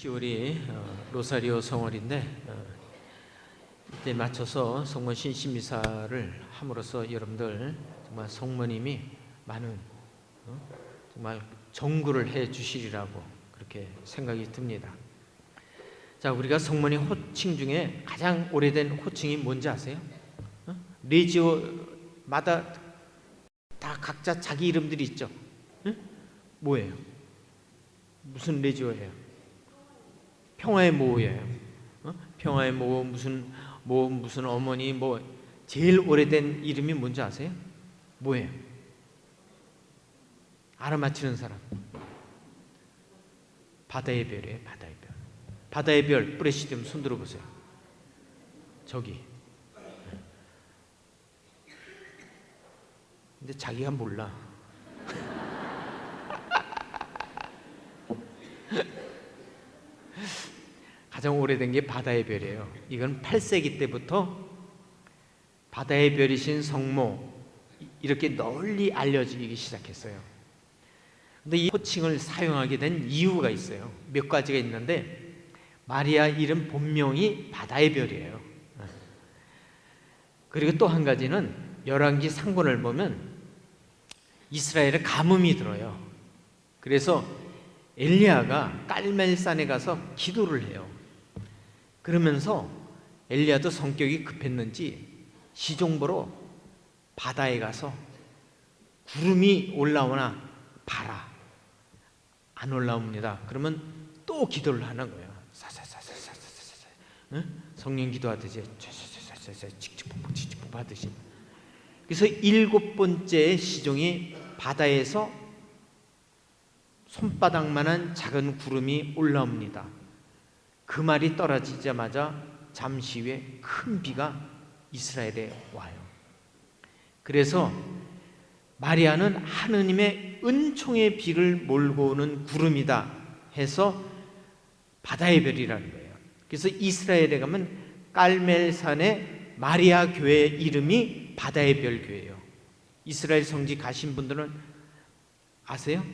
10월이 로사리오 성월인데 이때 맞춰서 성모 신시미사를 함으로써 여러분들 정말 성모님이 많은 정말 정구를 해 주시리라고 그렇게 생각이 듭니다. 자, 우리가 성모님 호칭 중에 가장 오래된 호칭이 뭔지 아세요? 레지오마다 다 각자 자기 이름들이 있죠. 뭐예요? 무슨 레지오예요? 평화의 모호예요. 평화의 모호, 무슨 어머니, 제일 오래된 이름이 뭔지 아세요? 뭐예요? 알아맞히는 사람. 바다의 별이에요. 바다의 별. 바다의 별 뿌레시디움 손 들어보세요. 저기. 근데 자기가 몰라. 가장 오래된 게 바다의 별이에요. 이건 8세기 때부터 바다의 별이신 성모 이렇게 널리 알려지기 시작했어요. 근데 이 호칭을 사용하게 된 이유가 있어요. 몇 가지가 있는데 마리아 이름 본명이 바다의 별이에요. 그리고 또 한 가지는 열왕기 상본을 보면 이스라엘에 가뭄이 들어요. 그래서 엘리야가 깔멜산에 가서 기도를 해요. 그러면서 엘리야도 성격이 급했는지 시종보로 바다에 가서 구름이 올라오나 봐라. 안 올라옵니다. 그러면 또 기도를 하는 거예요. 사사사사사사사. 성령 기도하듯이 칙칙폭폭 하듯이. 그래서 7번째 시종이 바다에서 손바닥만한 작은 구름이 올라옵니다. 그 말이 떨어지자마자 잠시 후에 큰 비가 이스라엘에 와요. 그래서 마리아는 하느님의 은총의 비를 몰고 오는 구름이다 해서 바다의 별이라는 거예요. 그래서 이스라엘에 가면 깔멜산의 마리아 교회 이름이 바다의 별 교회예요. 이스라엘 성지 가신 분들은 아세요?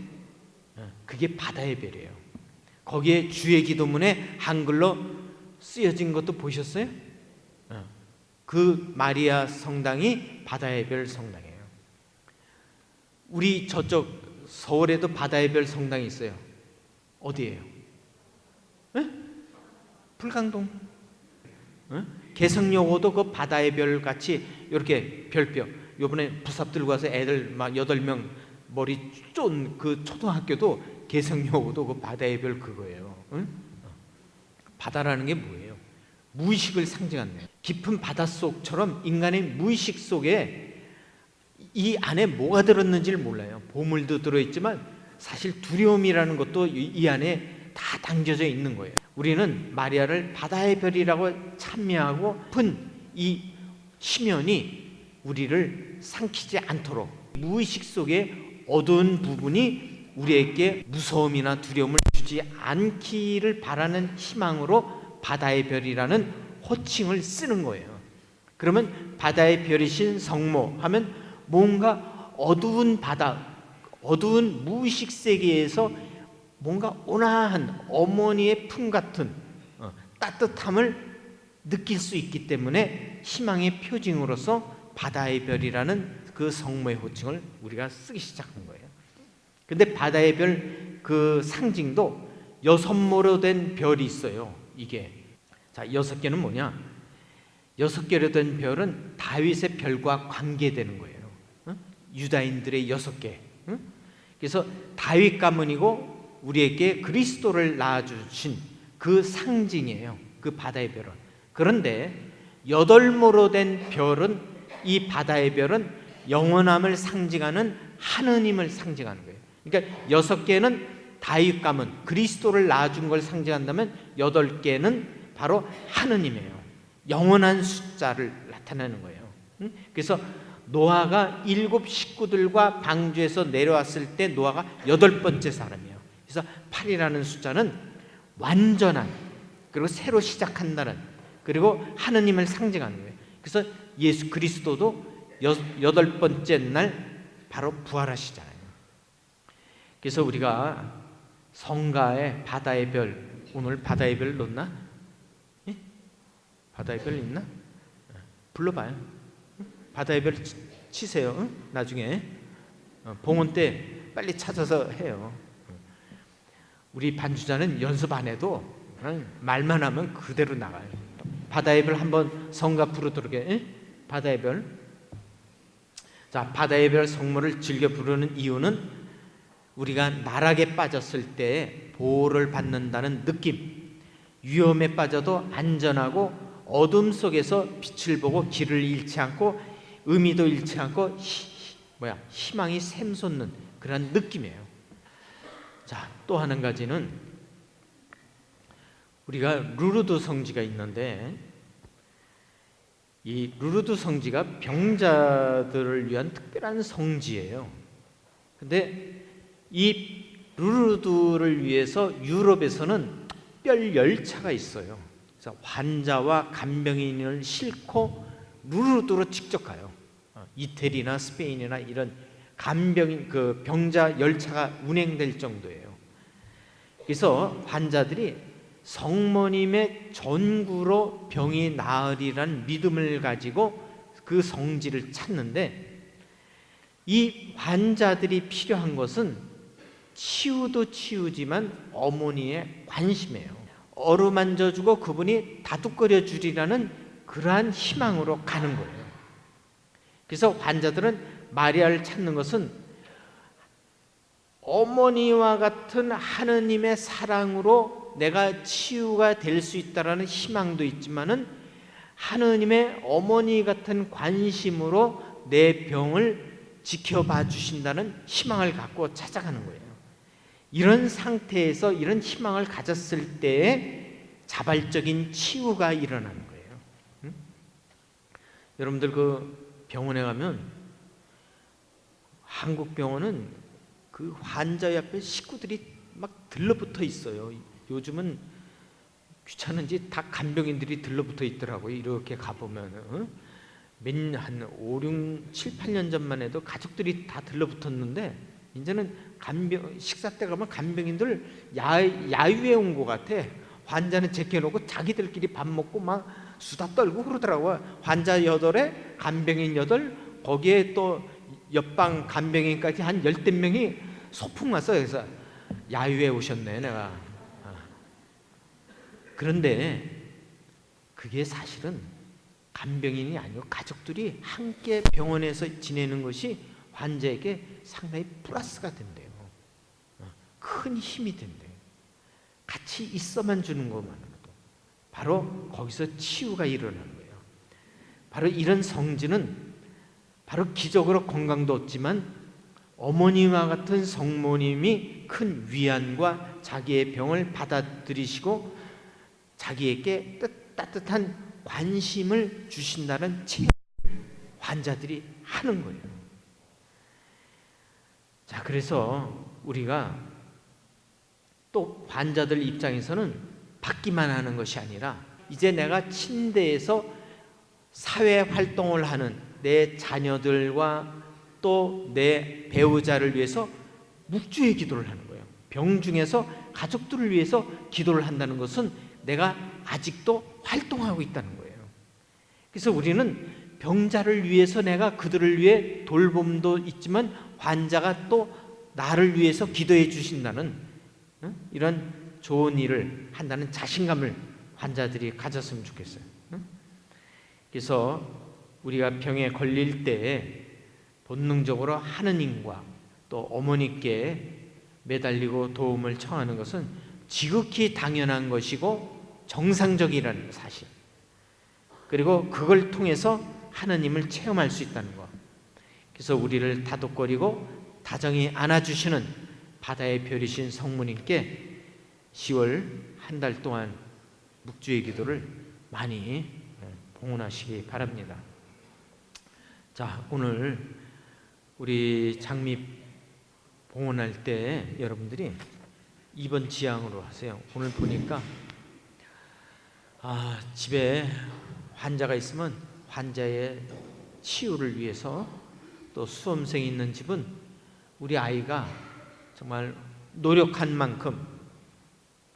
그게 바다의 별이에요. 거기에 주의 기도문에 한글로 쓰여진 것도 보셨어요? 그 마리아 성당이 바다의 별 성당이에요. 우리 저쪽 서울에도 바다의 별 성당이 있어요. 어디예요? 불광동. 개성여고도 그 바다의 별 같이 이렇게 별표. 요번에 부삽 들고 와서 애들 막 8명 머리 쫀 그 초등학교도 개성여고도 그 바다의 별 그거예요. 바다라는 게 뭐예요? 무의식을 상징하는 거예요. 깊은 바닷속처럼 인간의 무의식 속에 이 안에 뭐가 들었는지를 몰라요. 보물도 들어있지만 사실 두려움이라는 것도 이 안에 다 담겨져 있는 거예요. 우리는 마리아를 바다의 별이라고 찬미하고 픈 이 시면이 우리를 삼키지 않도록 무의식 속에 어두운 부분이 우리에게 무서움이나 두려움을 주지 않기를 바라는 희망으로 바다의 별이라는 호칭을 쓰는 거예요. 그러면 바다의 별이신 성모 하면 뭔가 어두운 바다, 어두운 무의식 세계에서 뭔가 온화한 어머니의 품 같은 따뜻함을 느낄 수 있기 때문에 희망의 표징으로서 바다의 별이라는 그 성모의 호칭을 우리가 쓰기 시작한 거예요. 근데 바다의 별 그 상징도 6모로 된 별이 있어요. 이게 자 6개는 뭐냐? 6개로 된 별은 다윗의 별과 관계되는 거예요. 유다인들의 6개. 그래서 다윗 가문이고 우리에게 그리스도를 낳아주신 그 상징이에요. 그 바다의 별은. 그런데 8모로 된 별은 이 바다의 별은 영원함을 상징하는 하느님을 상징하는 거예요. 그러니까 6개는 다윗 가문 그리스도를 낳아준 걸 상징한다면 8개는 바로 하느님이에요. 영원한 숫자를 나타내는 거예요. 그래서 노아가 7 식구들과 방주에서 내려왔을 때 노아가 8번째 사람이에요. 그래서 8이라는 숫자는 완전한 그리고 새로 시작한다는 그리고 하느님을 상징하는 거예요. 그래서 예수 그리스도도 8번째 날 바로 부활하시잖아요. 그래서 우리가 성가의 바다의 별 오늘 바다의 별 놓나? 예? 바다의 별 있나? 불러봐요. 바다의 별 치세요. 나중에 봉헌 때 빨리 찾아서 해요. 우리 반주자는 연습 안 해도 말만 하면 그대로 나가요. 바다의 별 한번 성가 부르도록 해. 바다의 별. 자, 바다의 별 성모를 즐겨 부르는 이유는 우리가 나락에 빠졌을 때 보호를 받는다는 느낌, 위험에 빠져도 안전하고 어둠 속에서 빛을 보고 길을 잃지 않고 의미도 잃지 않고 희망이 샘솟는 그런 느낌이에요. 자, 또 한 가지는 우리가 루르드 성지가 있는데 이 루르드 성지가 병자들을 위한 특별한 성지예요. 근데 이 루르드를 위해서 유럽에서는 특별 열차가 있어요. 그래서 환자와 간병인을 싣고 루르드로 직접 가요. 이태리나 스페인이나 이런 간병인 그 병자 열차가 운행될 정도예요. 그래서 환자들이 성모님의 전구로 병이 나으리란 믿음을 가지고 그 성지를 찾는데, 이 환자들이 필요한 것은 치유도 치유지만 어머니의 관심이에요. 어루만져주고 그분이 다독거려 주리라는 그러한 희망으로 가는 거예요. 그래서 환자들은 마리아를 찾는 것은 어머니와 같은 하느님의 사랑으로 내가 치유가 될 수 있다라는 희망도 있지만은 하느님의 어머니 같은 관심으로 내 병을 지켜봐 주신다는 희망을 갖고 찾아가는 거예요. 이런 상태에서 이런 희망을 가졌을 때에 자발적인 치유가 일어나는 거예요. 여러분들 그 병원에 가면 한국 병원은 그 환자 옆에 식구들이 막 들러붙어 있어요. 요즘은 귀찮은지 다 간병인들이 들러붙어 있더라고요. 이렇게 가보면 한 5, 6, 7, 8년 전만 해도 가족들이 다 들러붙었는데 이제는 식사 때 가면 간병인들 야유회 온 것 같아. 환자는 제껴놓고 자기들끼리 밥 먹고 막 수다 떨고 그러더라고요. 환자 8에 간병인 8, 거기에 또 옆방 간병인까지 한 10대 명이 소풍 왔어요. 그래서 야유회 오셨네 내가. 그런데 그게 사실은 간병인이 아니고 가족들이 함께 병원에서 지내는 것이 환자에게 상당히 플러스가 된대요. 큰 힘이 된대요. 같이 있어만 주는 것만으로도 바로 거기서 치유가 일어나는 거예요. 바로 이런 성지는 바로 기적으로 건강도 얻지만 어머니와 같은 성모님이 큰 위안과 자기의 병을 받아들이시고 자기에게 따뜻한 관심을 주신다는 체험을 환자들이 하는 거예요. 자, 그래서 우리가 또 환자들 입장에서는 받기만 하는 것이 아니라 이제 내가 침대에서 사회 활동을 하는 내 자녀들과 또 내 배우자를 위해서 묵주의 기도를 하는 거예요. 병중에서 가족들을 위해서 기도를 한다는 것은 내가 아직도 활동하고 있다는 거예요. 그래서 우리는 병자를 위해서 내가 그들을 위해 돌봄도 있지만 환자가 또 나를 위해서 기도해 주신다는 이런 좋은 일을 한다는 자신감을 환자들이 가졌으면 좋겠어요. 그래서 우리가 병에 걸릴 때 본능적으로 하느님과 또 어머니께 매달리고 도움을 청하는 것은 지극히 당연한 것이고 정상적이라는 사실, 그리고 그걸 통해서 하느님을 체험할 수 있다는 것. 그래서 우리를 다독거리고 다정히 안아주시는 바다의 별이신 성모님께 10월 한 달 동안 묵주의 기도를 많이 봉헌하시기 바랍니다. 자, 오늘 우리 장미 봉헌할 때 여러분들이 2번 지향으로 하세요. 오늘 보니까 집에 환자가 있으면 환자의 치유를 위해서, 또 수험생이 있는 집은 우리 아이가 정말 노력한 만큼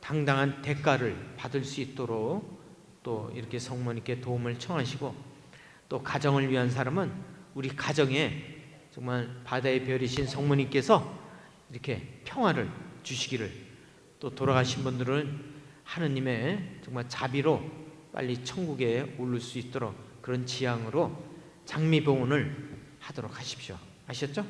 당당한 대가를 받을 수 있도록 또 이렇게 성모님께 도움을 청하시고, 또 가정을 위한 사람은 우리 가정에 정말 바다의 별이신 성모님께서 이렇게 평화를 주시기를, 또 돌아가신 분들은 하느님의 정말 자비로 빨리 천국에 오를 수 있도록 그런 지향으로 장미봉헌을 하도록 하십시오. 아셨죠?